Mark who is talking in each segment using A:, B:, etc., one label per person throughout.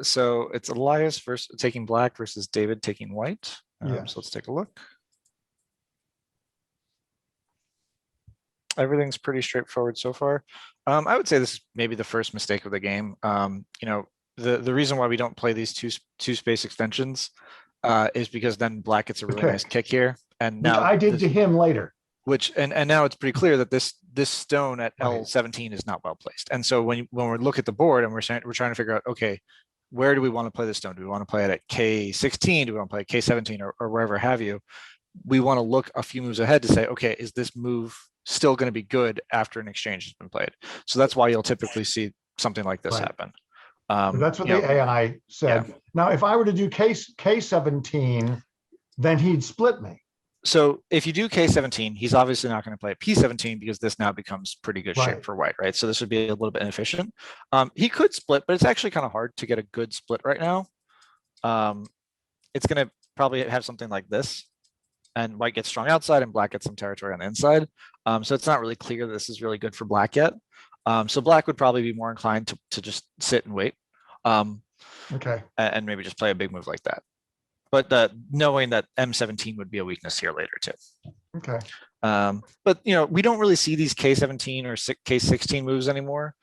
A: So it's Elias versus taking black versus David taking white.
B: Yes.
A: So let's take a look. Everything's pretty straightforward so far. I would say this is maybe the first mistake of the game. The reason why we don't play these two space extensions is because then black gets a really nice kick here, and
B: which
A: now
B: I did to him later.
A: And now it's pretty clear that this stone at L17 is not well placed. And so when we look at the board and we're trying to figure out, okay, where do we want to play this stone? Do we want to play it at K16? Do we want to play at K17 or wherever have you? We want to look a few moves ahead to say, okay, is this move still going to be good after an exchange has been played? So that's why you'll typically see something like this happen.
B: That's what the AI said. Yeah. Now, if I were to do K17, then he'd split me.
A: So if you do K17, he's obviously not going to play at P17 because this now becomes pretty good shape for white, right? So this would be a little bit inefficient. He could split, but it's actually kind of hard to get a good split right now. It's going to probably have something like this, and white gets strong outside and black gets some territory on the inside. So it's not really clear that this is really good for black yet. So black would probably be more inclined to just sit and wait. And maybe just play a big move like that. But knowing that M17 would be a weakness here later too.
B: Okay.
A: But we don't really see these K17 or K16 moves anymore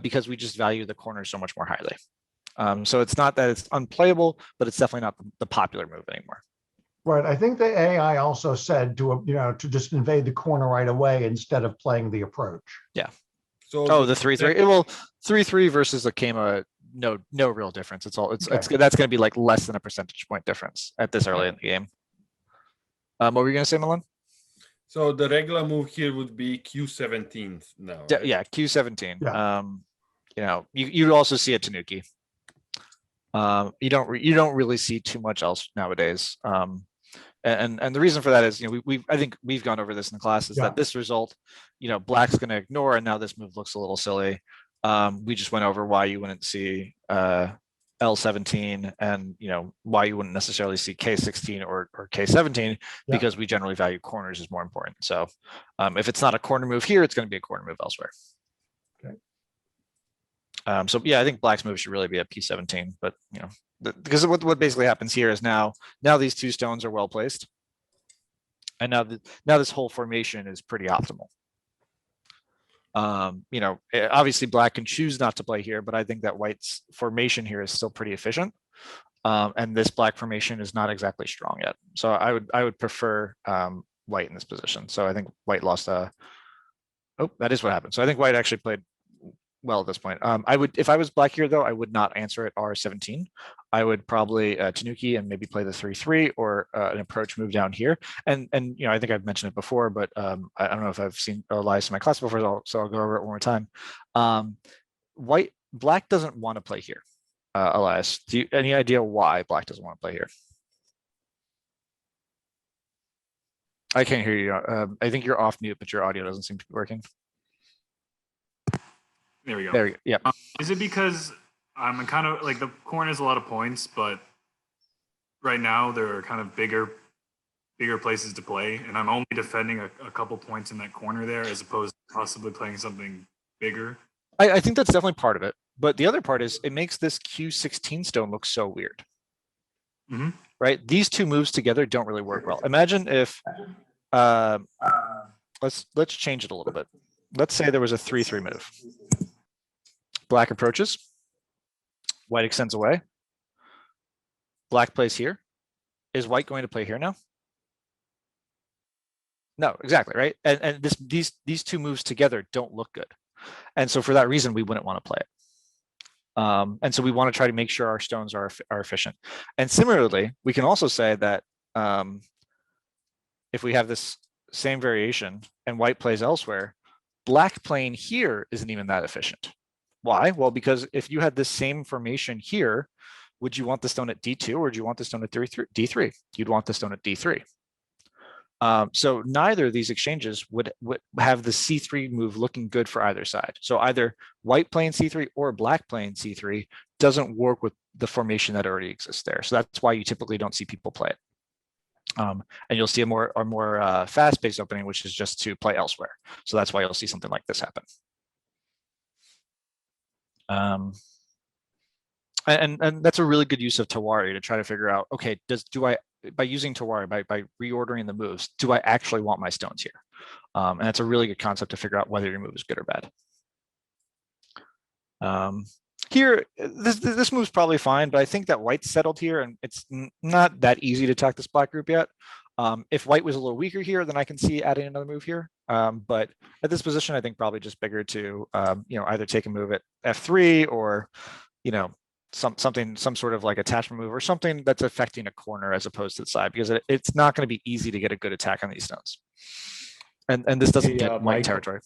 A: because we just value the corner so much more highly. So it's not that it's unplayable, but it's definitely not the popular move anymore.
B: Right. I think the AI also said to just invade the corner right away instead of playing the approach.
A: Yeah. So the 3-3. Well, 3-3 versus a Kama. No real difference. That's going to be like less than a percentage point difference at this early in the game. What were you going to say, Milan?
C: So the regular move here would be Q17 now.
A: Right? Yeah, Q17. Yeah. You'd also see a Tanuki. You don't really see too much else nowadays. And the reason for that is, I think we've gone over this in the class, is that this result, black's going to ignore, and now this move looks a little silly. We just went over why you wouldn't see L17 and why you wouldn't necessarily see K16 or K17 because we generally value corners as more important. So if it's not a corner move here, it's going to be a corner move elsewhere.
B: Okay.
A: So yeah, I think black's move should really be at P17, but because what basically happens here is now these two stones are well placed, and now this whole formation is pretty optimal. Obviously black can choose not to play here, but I think that white's formation here is still pretty efficient. And this black formation is not exactly strong yet. So I would prefer white in this position. So I think white lost that is what happened. So I think white actually played well at this point. If I was black here though, I would not answer at R17. I would probably Tanuki and maybe play the 3-3 or an approach move down here. And I think I've mentioned it before, but I don't know if I've seen Elias in my class before, so I'll go over it one more time. Black doesn't want to play here. Elias, any idea why black doesn't want to play here? I can't hear you. I think you're off mute, but your audio doesn't seem to be working.
D: There we go.
A: There we go. Yeah.
D: Is it because I'm kind of like the corner is a lot of points, but right now there are kind of bigger places to play, and I'm only defending a couple points in that corner there, as opposed to possibly playing something bigger?
A: I think that's definitely part of it, but the other part is it makes this Q16 stone look so weird.
D: Mm-hmm.
A: Right? These two moves together don't really work well. Imagine if let's change it a little bit. Let's say there was a 3-3 move. Black approaches. White extends away. Black plays here. Is white going to play here now? No, exactly, right? And these two moves together don't look good. And so for that reason, we wouldn't want to play it. And so we want to try to make sure our stones are efficient. And similarly, we can also say that if we have this same variation and white plays elsewhere, black playing here isn't even that efficient. Why? Well, because if you had this same formation here, would you want the stone at D2 or would you want the stone at D3? You'd want the stone at D3. So neither of these exchanges would have the C3 move looking good for either side. So either white playing C3 or black playing C3 doesn't work with the formation that already exists there. So that's why you typically don't see people play it. And you'll see a more fast-paced opening, which is just to play elsewhere. So that's why you'll see something like this happen. And that's a really good use of Tewari to try to figure out, okay, by using Tewari, by reordering the moves, do I actually want my stones here? And that's a really good concept to figure out whether your move is good or bad. Here, this move's probably fine, but I think that white's settled here, and it's not that easy to attack this black group yet. If white was a little weaker here, then I can see adding another move here. But at this position, I think probably just bigger to either take a move at f3 or some sort of like attachment move or something that's affecting a corner as opposed to the side, because it's not going to be easy to get a good attack on these stones. And this doesn't get white territory.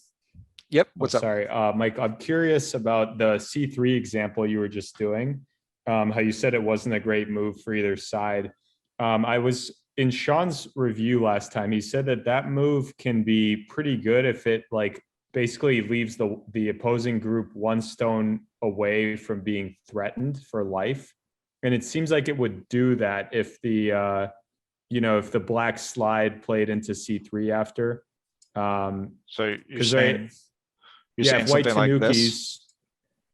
A: Yep. What's up?
E: Sorry, Mike, I'm curious about the C3 example you were just doing. How you said it wasn't a great move for either side. I was in Sean's review last time. He said that move can be pretty good if it like basically leaves the opposing group one stone away from being threatened for life. And it seems like it would do that if the if the black slide played into C3 after.
A: So you're saying
E: white
A: something like this?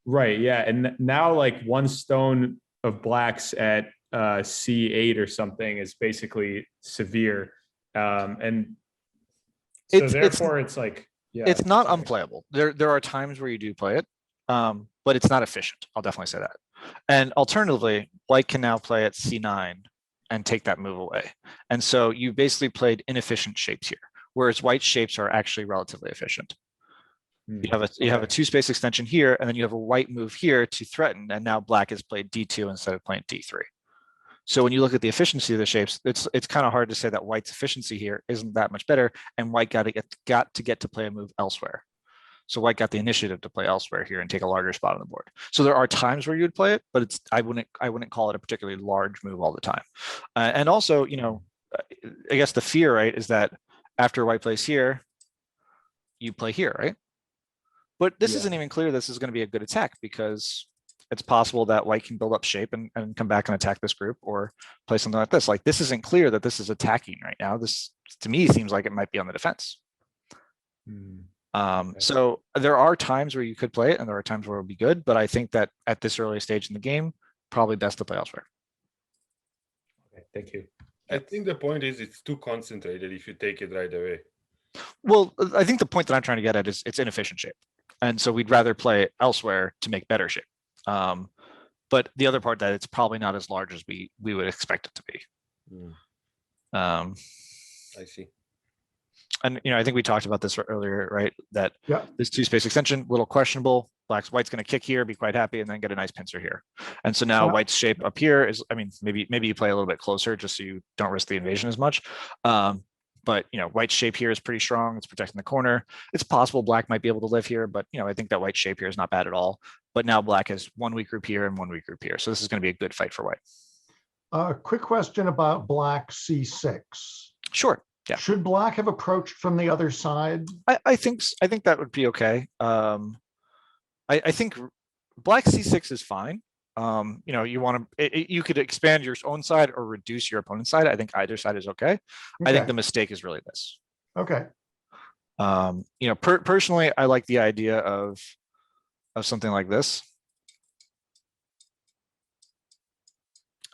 E: Right, yeah. And now like one stone of blacks at C8 or something is basically severe. And so therefore it's like, yeah.
A: It's not unplayable. There are times where you do play it, but it's not efficient. I'll definitely say that. And alternatively, white can now play at C9 and take that move away. And so you basically played inefficient shapes here, whereas white shapes are actually relatively efficient. You have a two space extension here, and then you have a white move here to threaten, and now black has played D2 instead of playing D3. So when you look at the efficiency of the shapes, it's kind of hard to say that white's efficiency here isn't that much better, and white got to get to play a move elsewhere. So white got the initiative to play elsewhere here and take a larger spot on the board. So there are times where you would play it, but I wouldn't call it a particularly large move all the time. And also, I guess the fear, right, is that after white plays here, you play here, right? But this isn't even clear this is going to be a good attack, because it's possible that white can build up shape and come back and attack this group, or play something like this. Like, this isn't clear that this is attacking right now. This, to me, seems like it might be on the defense. So there are times where you could play it, and there are times where it'll be good. But I think that at this early stage in the game, probably best to play elsewhere.
E: Okay, thank you.
C: I think the point is it's too concentrated if you take it right away.
A: Well, I think the point that I'm trying to get at is it's inefficient shape. And so we'd rather play it elsewhere to make better shape. But the other part, that it's probably not as large as we would expect it to be.
C: I see.
A: And I think we talked about this earlier, right? That
B: Yeah.
A: this two space extension, little questionable. White's going to kick here, be quite happy, and then get a nice pincer here. And so now white's shape up here is, maybe you play a little bit closer just so you don't risk the invasion as much. But white's shape here is pretty strong. It's protecting the corner. It's possible black might be able to live here, but I think that white's shape here is not bad at all. But now black has one weak group here and one weak group here. So this is going to be a good fight for white.
B: Quick question about black C6.
A: Sure. Yeah.
B: Should black have approached from the other side?
A: I think that would be okay. I think black C6 is fine. You want to, you could expand your own side or reduce your opponent's side. I think either side is okay. I think the mistake is really this.
B: Okay.
A: Personally, I like the idea of something like this,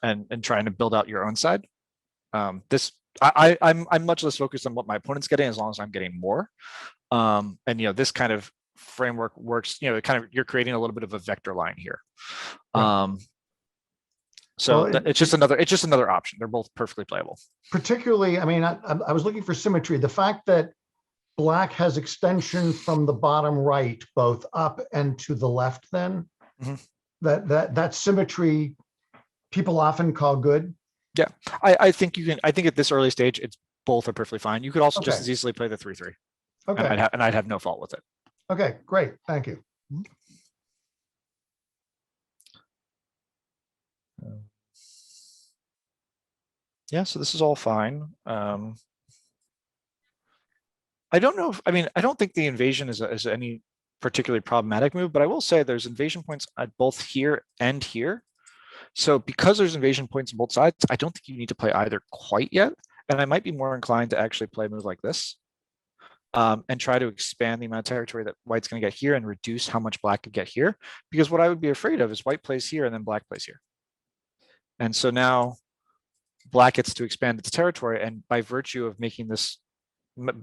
A: and trying to build out your own side. I'm much less focused on what my opponent's getting, as long as I'm getting more. And this kind of framework works, you're creating a little bit of a vector line here. It's just another option. They're both perfectly playable. Particularly,
B: I was looking for symmetry. The fact that black has extension from the bottom right, both up and to the left, then that symmetry people often call good.
A: Yeah, I think you can. I think at this early stage, both are perfectly fine. You could also just as easily play the 3-3.
B: Okay.
A: And I'd have no fault with it.
B: Okay, great. Thank you.
A: Yeah, so this is all fine. I don't know if, I don't think the invasion is any particularly problematic move, but I will say there's invasion points at both here and here. So because there's invasion points on both sides, I don't think you need to play either quite yet. And I might be more inclined to actually play a move like this. and try to expand the amount of territory that white's going to get here and reduce how much black could get here. Because what I would be afraid of is white plays here and then black plays here. And so now black gets to expand its territory, and by virtue of making this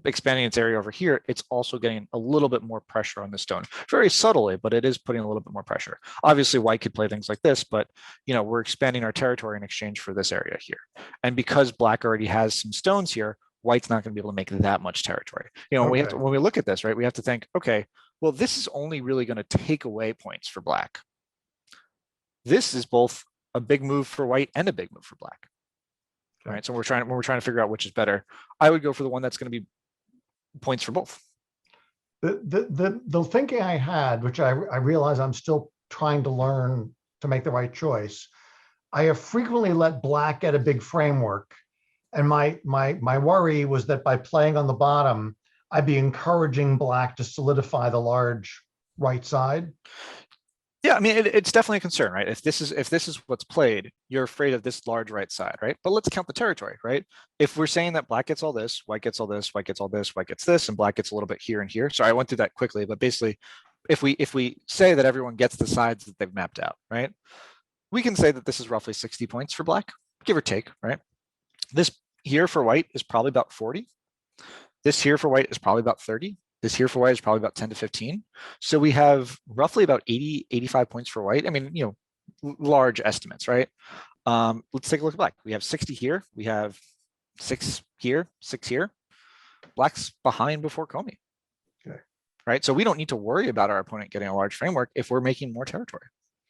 A: expanding its area over here, it's also getting a little bit more pressure on the stone, very subtly, but it is putting a little bit more pressure. Obviously, white could play things like this, but we're expanding our territory in exchange for this area here. And because black already has some stones here, white's not going to be able to make that much territory. When we look at this, right, we have to think, okay, well, this is only really going to take away points for black. This is both a big move for white and a big move for black. All right, so when we're trying to figure out which is better, I would go for the one that's going to be points for both.
B: The thinking I had, which I realize I'm still trying to learn to make the right choice, I have frequently let black get a big framework, and my worry was that by playing on the bottom, I'd be encouraging black to solidify the large right side.
A: Yeah, I mean, it's definitely a concern, right? If this is what's played, you're afraid of this large right side, right? But let's count the territory, right? If we're saying that black gets all this, white gets all this, white gets all this, white gets this, and black gets a little bit here and here. Sorry, I went through that quickly, but basically, if we say that everyone gets the sides that they've mapped out, right? We can say that this is roughly 60 points for black, give or take, right? This here for white is probably about 40. This here for white is probably about 30. This here for white is probably about 10 to 15. So we have roughly about 80, 85 points for white. I mean, large estimates, right? Let's take a look at black. We have 60 here. We have 6 here, 6 here. Black's behind before Comey.
B: Okay.
A: Right? So we don't need to worry about our opponent getting a large framework if we're making more territory.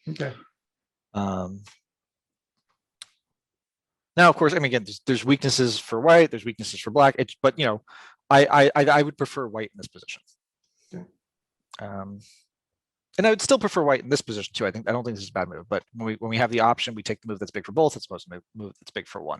B: Okay.
A: Now, of course, I mean, again, there's weaknesses for white, there's weaknesses for black. But I would prefer white in this position.
B: Okay.
A: And I would still prefer white in this position too. I don't think this is a bad move, but when we have the option, we take the move that's big for both. It's supposed to move that's big for one.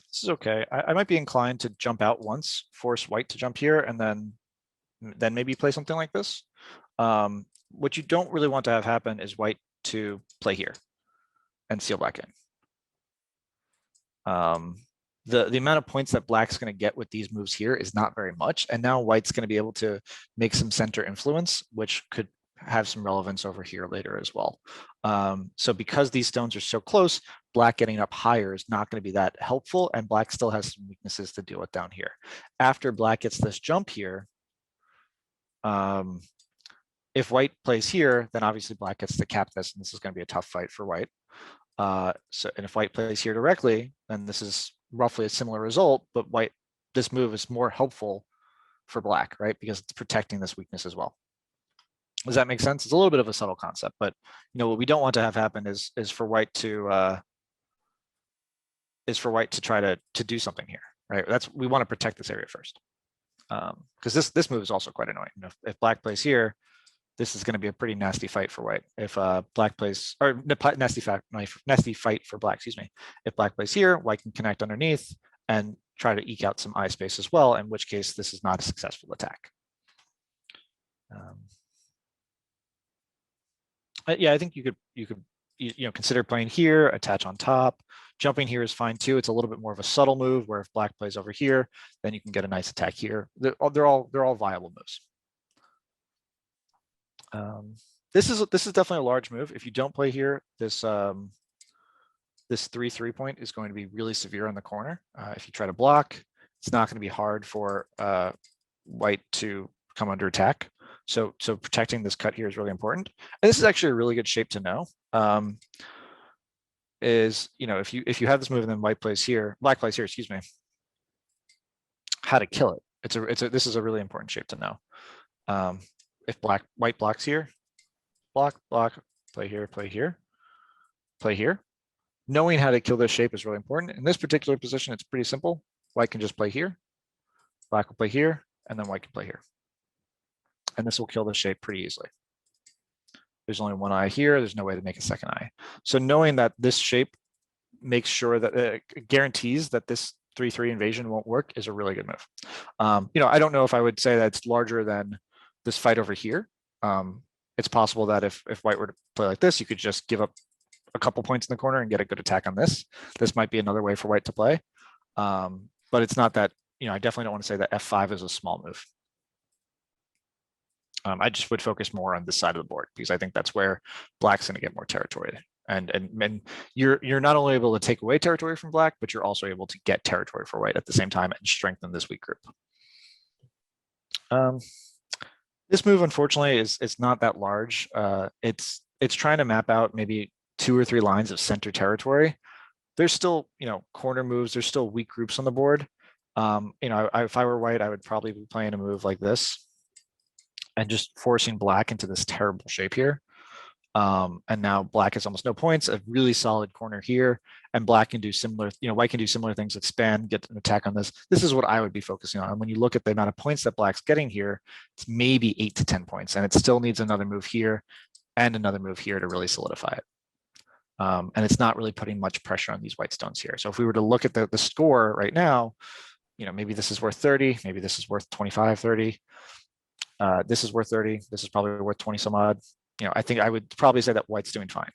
A: This is okay. I might be inclined to jump out once, force white to jump here, and then maybe play something like this. What you don't really want to have happen is white to play here and seal black in. The amount of points that black's going to get with these moves here is not very much, and now white's going to be able to make some center influence, which could have some relevance over here later as well. So because these stones are so close, black getting up higher is not going to be that helpful, and black still has some weaknesses to deal with down here. After black gets this jump here, if white plays here, then obviously black gets to cap this, and this is going to be a tough fight for white. And if white plays here directly, then this is roughly a similar result, but this move is more helpful for black, right? Because it's protecting this weakness as well. Does that make sense? It's a little bit of a subtle concept, but what we don't want to have happen is for white to try to do something here, right? We want to protect this area first, because this move is also quite annoying. If black plays here, this is going to be a pretty nasty fight for white. If black plays, or nasty fight for black, excuse me. If black plays here, white can connect underneath and try to eke out some eye space as well, in which case this is not a successful attack. Yeah, I think you could consider playing here, attach on top. Jumping here is fine too. It's a little bit more of a subtle move, where if black plays over here, then you can get a nice attack here. They're all viable moves. This is definitely a large move. If you don't play here, this 3-3 point is going to be really severe on the corner. If you try to block, it's not going to be hard for white to come under attack. So protecting this cut here is really important. And this is actually a really good shape to know. If you have this move and then black plays here, excuse me, how to kill it. This is a really important shape to know. If white blocks here, block, play here, play here, play here. Knowing how to kill this shape is really important. In this particular position, it's pretty simple. White can just play here, black will play here, and then white can play here. And this will kill the shape pretty easily. There's only one eye here. There's no way to make a second eye. So knowing that this shape makes sure that it guarantees that this 3-3 invasion won't work is a really good move. I don't know if I would say that it's larger than this fight over here. It's possible that if white were to play like this, you could just give up a couple points in the corner and get a good attack on this. This might be another way for white to play. But it's not that, I definitely don't want to say that f5 is a small move. I just would focus more on this side of the board because I think that's where black's going to get more territory. And you're not only able to take away territory from black, but you're also able to get territory for white at the same time and strengthen this weak group. This move, unfortunately, is not that large. It's trying to map out maybe 2 or 3 lines of center territory. There's still, corner moves. There's still weak groups on the board. If I were white, I would probably be playing a move like this and just forcing black into this terrible shape here. And now black has almost no points, a really solid corner here, and black can do similar, white can do similar things, expand, get an attack on this. This is what I would be focusing on. And when you look at the amount of points that black's getting here, it's maybe 8 to 10 points, and it still needs another move here and another move here to really solidify it. And it's not really putting much pressure on these white stones here. So if we were to look at the score right now, maybe this is worth 30, maybe this is worth 25, 30. This is worth 30. This is probably worth 20 some odd. I think I would probably say that white's doing fine.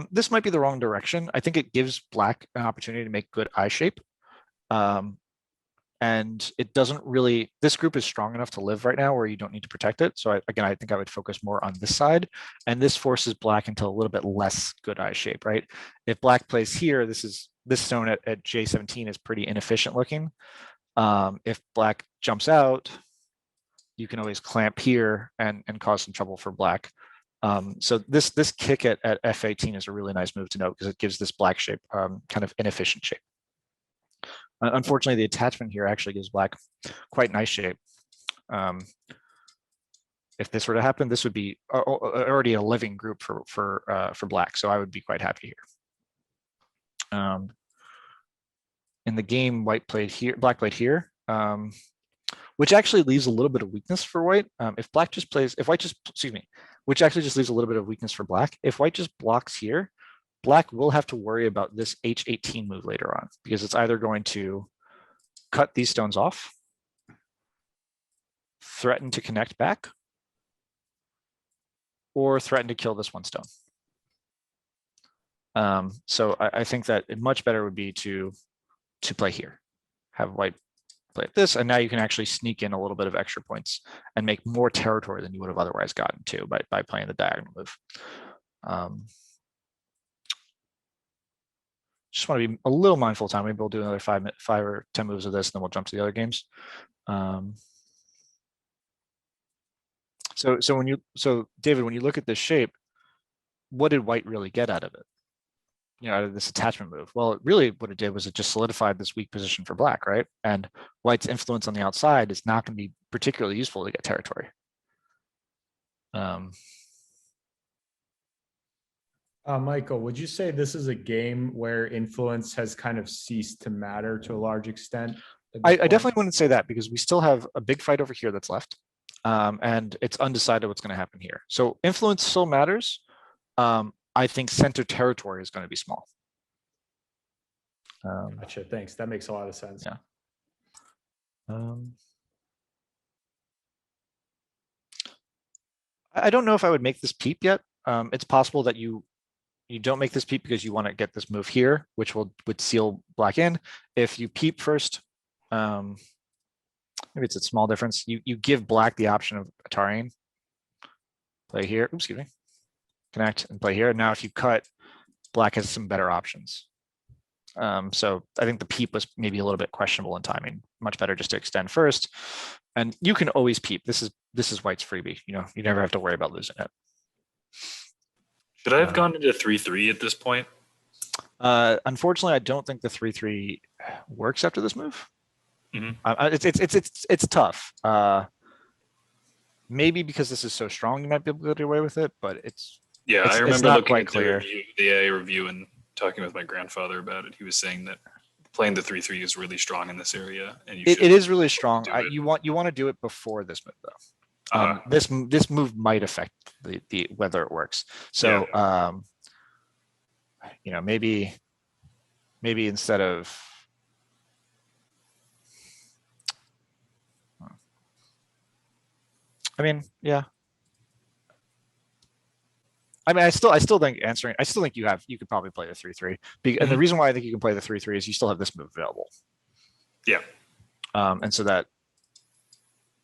A: This might be the wrong direction. I think it gives black an opportunity to make good eye shape. And it doesn't really, this group is strong enough to live right now where you don't need to protect it. So again, I think I would focus more on this side, and this forces black into a little bit less good eye shape, right? If black plays here, this stone at J17 is pretty inefficient looking. If black jumps out, you can always clamp here and cause some trouble for black. So this kick at F18 is a really nice move to note because it gives this black shape kind of inefficient shape. Unfortunately, the attachment here actually gives black quite nice shape. If this were to happen, this would be already a living group for black. So I would be quite happy here. In the game, black played here, which actually leaves a little bit of weakness for white. Which actually just leaves a little bit of weakness for black. If white just blocks here, black will have to worry about this H18 move later on because it's either going to cut these stones off, threaten to connect back, or threaten to kill this one stone. So I think that much better would be to play here, have white play this, and now you can actually sneak in a little bit of extra points and make more territory than you would have otherwise gotten to by playing the diagonal move. Just want to be a little mindful of time. Maybe we'll do another 5 or 10 moves of this, and then we'll jump to the other games. So David, when you look at this shape, what did white really get out of it? Out of this attachment move? Well, really what it did was it just solidified this weak position for black, right? And white's influence on the outside is not going to be particularly useful to get territory.
E: Michael, would you say this is a game where influence has kind of ceased to matter to a large extent?
A: I definitely wouldn't say that because we still have a big fight over here that's left. And it's undecided what's going to happen here. So influence still matters. I think center territory is going to be small.
E: Gotcha. Thanks. That makes a lot of sense.
A: Yeah. I don't know if I would make this peep yet. It's possible that you don't make this peep because you want to get this move here, which would seal black in. If you peep first, maybe it's a small difference. You give black the option of Atarian. Play here. Oops, excuse me. Connect and play here. Now, if you cut, black has some better options. So I think the peep was maybe a little bit questionable in timing. Much better just to extend first. And you can always peep. This is white's freebie. You never have to worry about losing it.
D: Should I have gone into 3-3 at this point?
A: Unfortunately, I don't think the 3-3 works after this move. It's tough. Maybe because this is so strong, you might be able to get away with it, but
D: I remember
A: not
D: looking
A: quite
D: at
A: clear.
D: the AI review and talking with my grandfather about it. He was saying that playing the 3-3 is really strong in this area, and it
A: is really strong. You want to do it before this move though. This move might affect the whether it works. So maybe instead of I mean, I still think I still think you could probably play the 3-3. And the reason why I think you can play the 3-3 is you still have this move available.
D: Yeah.
A: And so that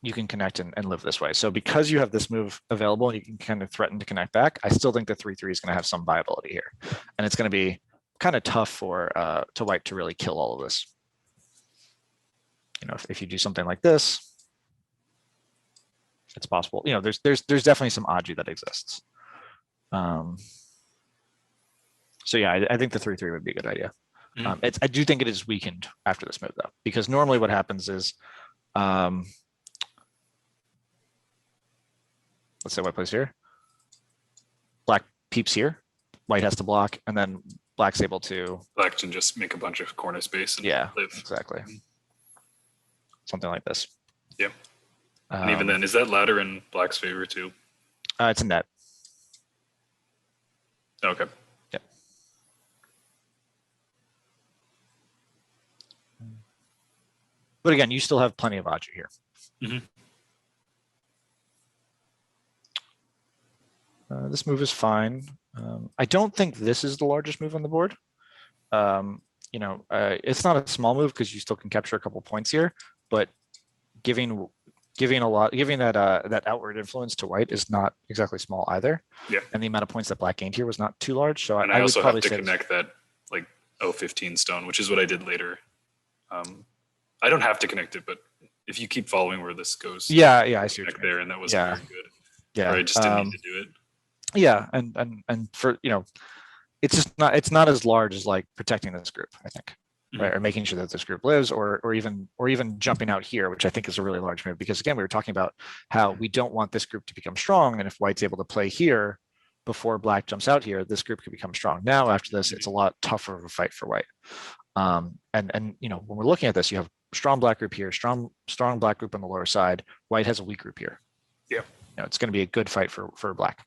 A: you can connect and live this way. So because you have this move available and you can kind of threaten to connect back, I still think the 3-3 is going to have some viability here. And it's going to be kind of tough for to white to really kill all of this. You know, if you do something like this, it's possible. You know, there's definitely some agi that exists. So yeah, I think the 3-3 would be a good idea. I do think it is weakened after this move though, because normally what happens is, let's say white plays here, black peeps here, white has to block, and then black's able to.
D: Black can just make a bunch of corner space. And
A: Yeah,
D: live.
A: exactly. Something like this.
D: Yeah. And even then, is that ladder in black's favor too?
A: It's a net.
D: Okay.
A: Yep. But again, you still have plenty of agi here. This move is fine. I don't think this is the largest move on the board. You know, it's not a small move because you still can capture a couple points here, but giving that outward influence to white is not exactly small either.
D: Yeah.
A: And the amount of points that black gained here was not too large. So
D: And
A: I would
D: also
A: probably
D: have to
A: say
D: connect that like 015 stone, which is what I did later. I don't have to connect it, but if you keep following where this goes,
A: yeah, I see what
D: back
A: you mean.
D: there, and that was
A: Yeah.
D: very good.
A: Yeah,
D: Or I just didn't need to do it.
A: Yeah, and for it's not as large as like protecting this group, I think, right? Or making sure that this group lives, or even jumping out here, which I think is a really large move. Because again, we were talking about how we don't want this group to become strong, and if white's able to play here before black jumps out here, this group could become strong. Now after this, it's a lot tougher of a fight for white. And you know, when we're looking at this, you have strong black group here, strong black group on the lower side. White has a weak group here.
D: Yeah.
A: You know, it's going to be a good fight for black.